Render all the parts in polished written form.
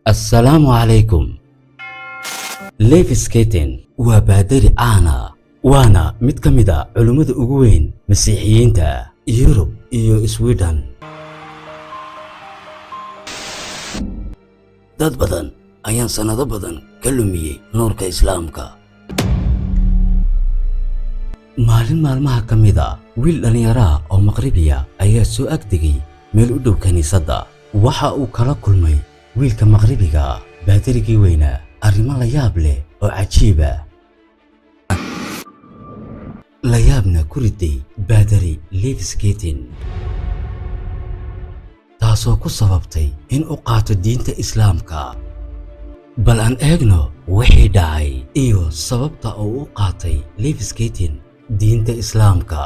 السلام عليكم. ليف سكيتن وبادري وانا mid ka mid ah culimada ugu weyn Masiixiyiinta Yurub iyo Sweden. dad badan ayaan sanado badan ka lumiyay nuurka Islaamka. maalin maalmaha ka mid ah wiil dhalinyaro ah oo Maqribiya ayaa soo agdegay meel u dhow kaniisadda. waxa uu kala kulmay wiilka Maqribiga baadarigii weynaa arrimo la yaab leh oo cajiib ah. la yaabna ku riday baadari Leif Skeetin, taasoo ku sababtay in uu qaato diinta Islaamka. bal aan eegno wixii dhacay iyo sababta uu u qaatay Leif Skeetin diinta Islaamka.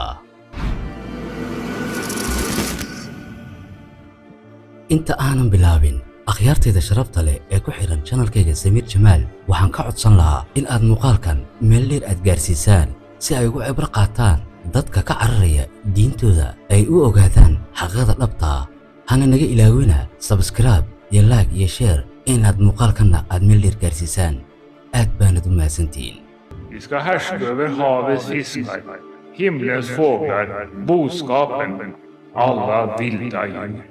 inta aanan bilaabin akhyaartayda sharafta leh ee ku xiran channelkayga Samiir Jamaal, waxaan ka codsan lahaa in aad muuqaalkan meel dheer aad gaarsiisaan si ay ugu cibro qaataan dadka ka cararaya diintooda ay u ogaadaan xaqiiqada dhabta ah. hana naga ilaawina subscribe iyo like iyo share inaad muuqaalkanna aad meel dheer gaarsiisaan. aad baanad u mahadsantihiin. Vi ska härska över havets fiskar, himlens fåglar, boskapen, alla vilda djur.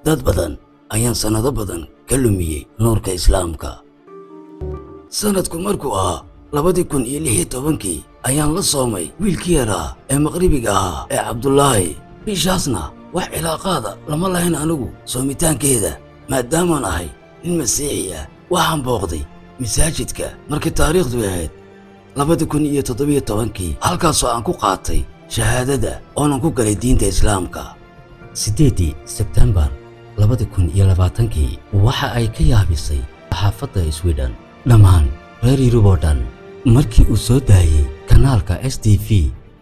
dad badan ayaan sanado badan ka lumiyay nuurka Islaamka. sanadku markuu ahaa 2016 ayaan la soomay wiilkii yaraa ee Maqribiga ahaa ee Cabdullaahi. bishaasna wax cilaaqaada lama lahayn anigu soomitaankeeda, maadaamaan ahay nin Masiixi ah. waxaan booqday masaajidka markii taariikhdu ahayd 2017 halkaasoo aan ku qaatay shahaadada oonan ku galay diinta Islaamka. 8 Sebtembar 2020 waxa ay ka yaabisay xaafadda Sweden dhammaan reer Yurub oo dhan markii uu soo daayay kanaalka STV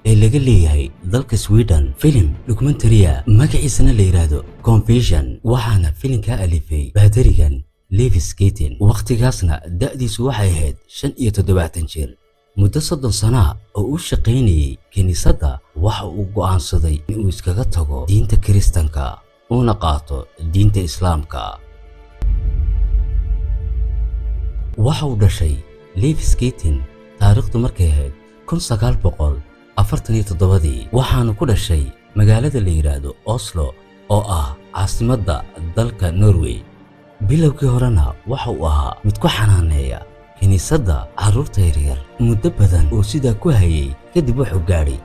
ee laga leeyahay dalka Sweden filim documentary magaciisana la yiraahdo Confession. waxaana filimka alifay baadarigan Leif Skeetin. waqtigaasna da'diisu waxay ahayd 75 jir. muddo 30 sano oo uu shaqaynayay kiniisadda waxa uu go'aansaday in uu iskaga tago diinta Kiristaanka una qaato diinta Islaamka. waxa uu dhashay Leif Skeetin taariikhdu markay ahayd 1947 waxaana ku dhashay magaalada la yiraahdo Oslo oo ah caasimadda dalka Norway. bilowgii horena waxa uu ahaa mid ku xanaaneeya kiniisadda carruurta yaryar. muddo badan oo sidaa ku hayay kadib wuxuu gaadhay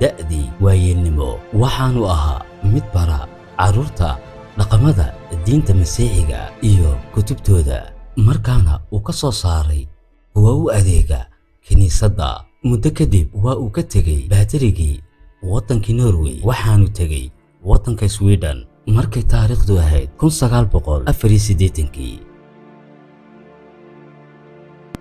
da'dii waayeelnimo, waxaanu ahaa mid bara carruurta dhaqamada diinta Masiixiga iyo kutubtooda. markaana uu ka soo saaray kuwa u adeega kiniisadda. muddo kadib waa uu ka tegay baadarigii waddankii Norway waxaanu tegay waddanka Sweden markay taariikhdu ahayd 1984.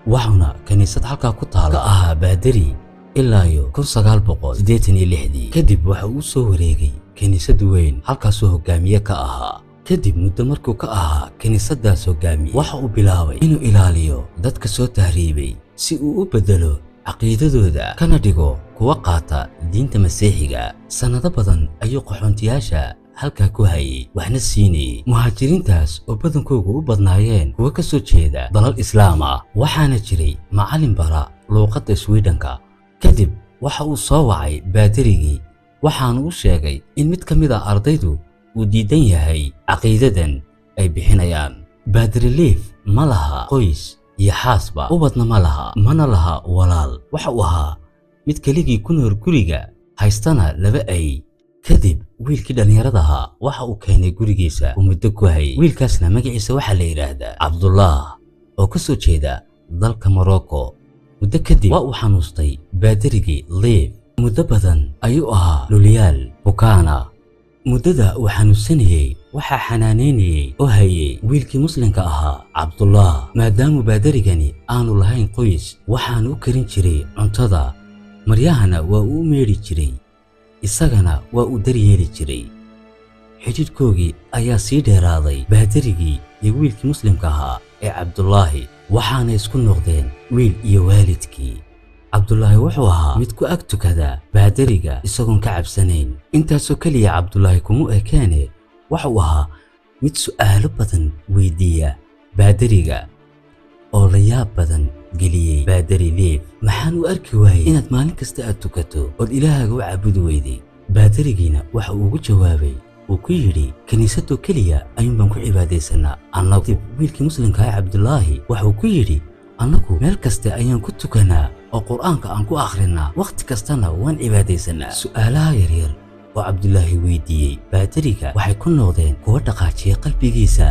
waxaana kiniisad halkaa ku taala ahaa baadari ilaa 1986. kadib waxa uu soo wareegay kiniisad weyn halkaasoo hogaamiye ka ahaa. kadib muddo markuu ka ahaa kiniisaddaas hogaamiye waxa uu bilaabay inuu ilaaliyo dadka soo tahriibay si uu u bedelo caqiidadooda kana dhigo kuwa qaata diinta Masiixiga. sanado badan ayuu qaxoontiyaasha halkaa ku hayay waxna siinayay muhaajiriintaas oo badankoodu u badnaayeen kuwa ka soo jeeda dalal Islaam ah. waxaana jiray macallin bara luuqadda Swedenka. kadib waxa uu soo wacay baadarigii waxaana u sheegay in mid ka mid ah ardaydu uu diidan yahay caqiidadan ay bixinayaan. baadari Leif ma laha qoys iyo xaasba, ubadna ma laha, mana laha walaal. waxa uu ahaa mid keligii ku nool guriga haystana 2 ay. kadib wiilkii dhalinyarada ahaa waxa uu keenay gurigiisa uu muddo ku hayay. wiilkaasna magaciisa waxaa la yiraahdaa Cabdullah oo ka soo jeeda dalka Morocco. muddo kadib waa uu xanuustay baadarigii Leif. muddo badan ayuu ahaa lulyaal bukaana. muddada uu xanuunsanayay waxaa xanaaneynayay oo hayay wiilkii muslimka ahaa Cabdullah. maadaama baadarigani aanu lahayn qoys waxaanu u karin jiray cuntada, maryahana waa uu meedhi jiray, isagana waa uu daryeeli jiray. xidhiidhkoogii ayaa sii dheeraaday baadarigii iyo wiilkii muslimka ahaa ee Cabdullaahi, waxaana isku noqdeen wiil iyo waalidkii. Cabdullaahi wuxuu ahaa mid ku ag tukada baadariga isagoon ka cabsanayn. intaasoo kaliya Cabdullaahi kuma ekeene waxa uu ahaa mid su'aalo badan weydiiya baadariga oo la yaab badan geliyey baadari Leaf. maxaan u arki waayey inaad maalin kasta aad tukato ood Ilaahaaga u caabudi weyday? baadarigiina waxa uu ugu jawaabay uu ku yidhi kiniisadoo keliya ayuun baan ku cibaadaysanaa annagu. dib wiilkii muslimka ah Cabdullaahi waxa uu ku yidhi annagu meel kasta ayaan ku tukanaa oo qur'aanka aan ku akhrinaa, wakhti kastana waan cibaadaysanaa. su'aalaha yaryar oo Cabdullaahi weydiiyey baadariga waxay ku noqdeen kuwa dhaqaajiya qalbigiisa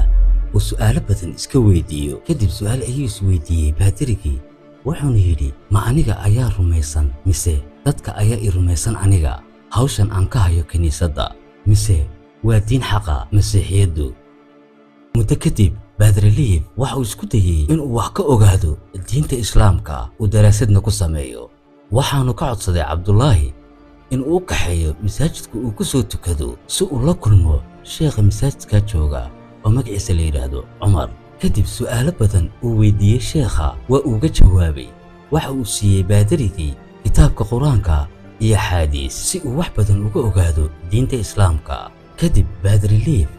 oo su'aalo badan iska weydiiyo. kadib su'aal ayuu is weydiiyey baadarigii, wuxuuna yidhi ma aniga ayaa rumaysan mise dadka ayaa i rumaysan aniga hawshan aan ka hayo kiniisadda, mise waa diin xaqa masiixiyaddu? muddo kadib baadari Leaf waxa uu isku dayey inuu wax ka ogaado diinta islaamka uu daraasadna ku sameeyo. waxaanu ka codsaday Cabdullaahi in uu kaxeeyo masaajidka uu ku soo tukado si uu la kulmo sheekha masaajidka jooga oo magaciisa la yiraahdo Cumar. kadib su'aalo badan uu weydiiyey sheekha waa uu uga jawaabay. waxa uu siiyey baadarigii kitaabka quraanka iyo xadiis si uu wax badan uga ogaado diinta islaamka. kadib baadari Leaf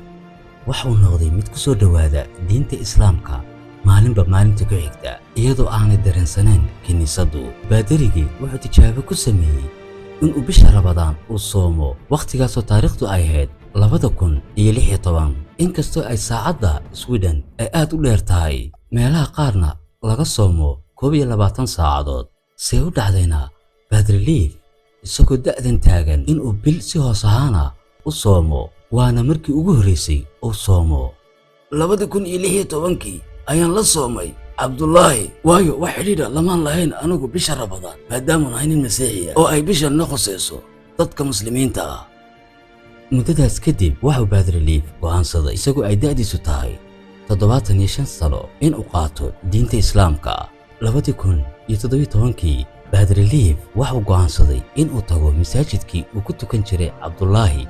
waxa uu noqday mid ku soo dhawaada diinta islaamka maalinba maalinta ku xigta iyadoo aanay dareensaneen kiniisaddu. baadarigii wuxuu tijaabo ku sameeyey inuu bisha Ramadaan uu soomo, wakhtigaasoo taariikhdu ay ahayd 2016. inkastoo ay saacadda Sweden ay aad u dheer tahay, meelaha qaarna laga soomo 21 saacadood. see u dhacdayna baadari Leaf isagoo da'dan taagan inuu bil si hoos ahaana u soomo, waana markii ugu horreysay uu soomo. 2016 ayaan la soomay Cabdullaahi, waayo wax xidhiidha lamaan lahayn anigu bisha Ramadaan maadaama nahay nin masiixi ah oo ay bishan na khusayso dadka muslimiinta ah. muddadaas kadib waxuu baadari Leaf go'aansaday isagoo ay da'diisu tahay 75 sano inuu qaato diinta islaamka. 2017 baadari Leaf waxuu go'aansaday inuu tago masaajidkii uu ku tukan jiray Cabdullaahi,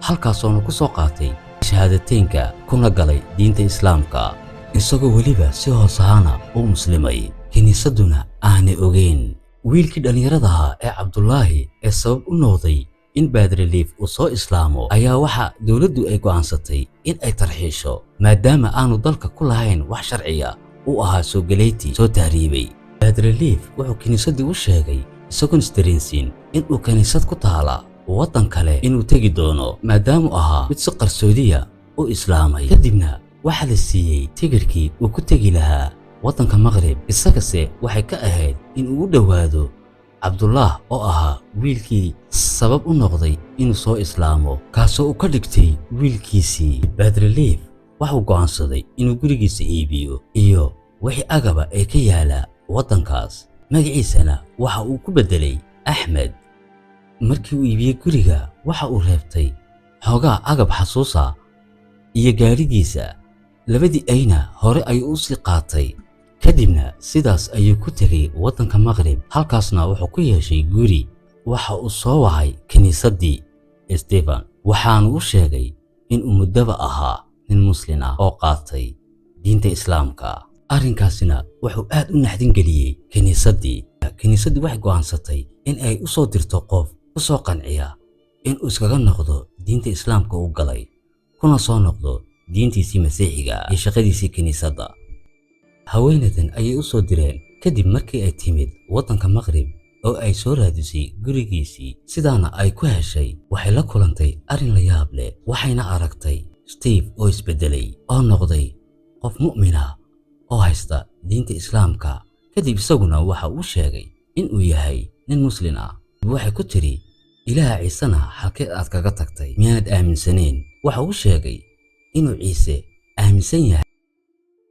halkaasoona ku soo qaatay shahaadateynka kuna galay diinta islaamka isagoo weliba si hoos ahaana u muslimay, kiniisadduna aanay ogeyn. wiilkii dhallinyarada ahaa ee Cabdullaahi ee sabab u noqday in baadari Leaf uu soo islaamo ayaa waxa dawladdu ay go'aansatay in ay tarxiisho maadaama aanu dalka ku lahayn wax sharciya u ahaa soo galeyti soo tahriibay. baadari Leaf wuxuu kiniisaddii u sheegay isagoon isdareensiin inuu kiniisad ku taala waddan kale inuu tegi doono maadaama ahaa mid si qarsoodiya u islaamay. kadibna waxa la siiyey tigirkii uu ku tegi lahaa waddanka Maqrib, isagase waxay ka ahayd in uu u dhowaado Cabdullah oo ahaa wiilkii sabab u noqday inuu soo islaamo, kaasoo uu ka dhigtay wiilkiisii. baadari Leaf waxuu go'aansaday inuu gurigiisa iibiyo iyo wixii agaba ee ka yaala waddankaas, magaciisana waxa uu ku beddelay Axmed. markii uu iibiyey guriga waxa uu reebtay xoogaa agab xasuusa iyo gaadhigiisa, labadii ayna hore ayuu u sii qaatay. kadibna sidaas ayuu ku tegay waddanka Maqrib, halkaasna wuxuu ku yeeshay guri. waxa uu soo wacay kiniisaddii Stephen waxaanu u sheegay inuu muddaba ahaa nin muslim ah oo qaatay diinta islaamka. arrinkaasina wuxuu aad u naxdin geliyey kiniisaddii. kiniisaddii waxay go'aansatay in ay u soo dirto qof ku soo qanciya inuu iskaga noqdo diinta islaamka uu galay, kuna soo noqdo diintiisii masiixiga iyo shaqadiisii kiniisadda. haweenadan ayay u soo direen kadib markii ay timid waddanka Maqrib oo ay soo raadisay gurigiisii, sidaana ay ku heshay. waxay la kulantay arrin la yaab leh, waxayna aragtay Steve oo isbedelay oo noqday qof mu'min ah oo haysta diinta islaamka. kadib isaguna waxa uu sheegay inuu yahay nin muslim ah. waxay ku tiri Ilaaha Ciisana halkee aad kaga tagtay, miyaanad aaminsanayn? waxa uu sheegay inuu Ciise aaminsan yahay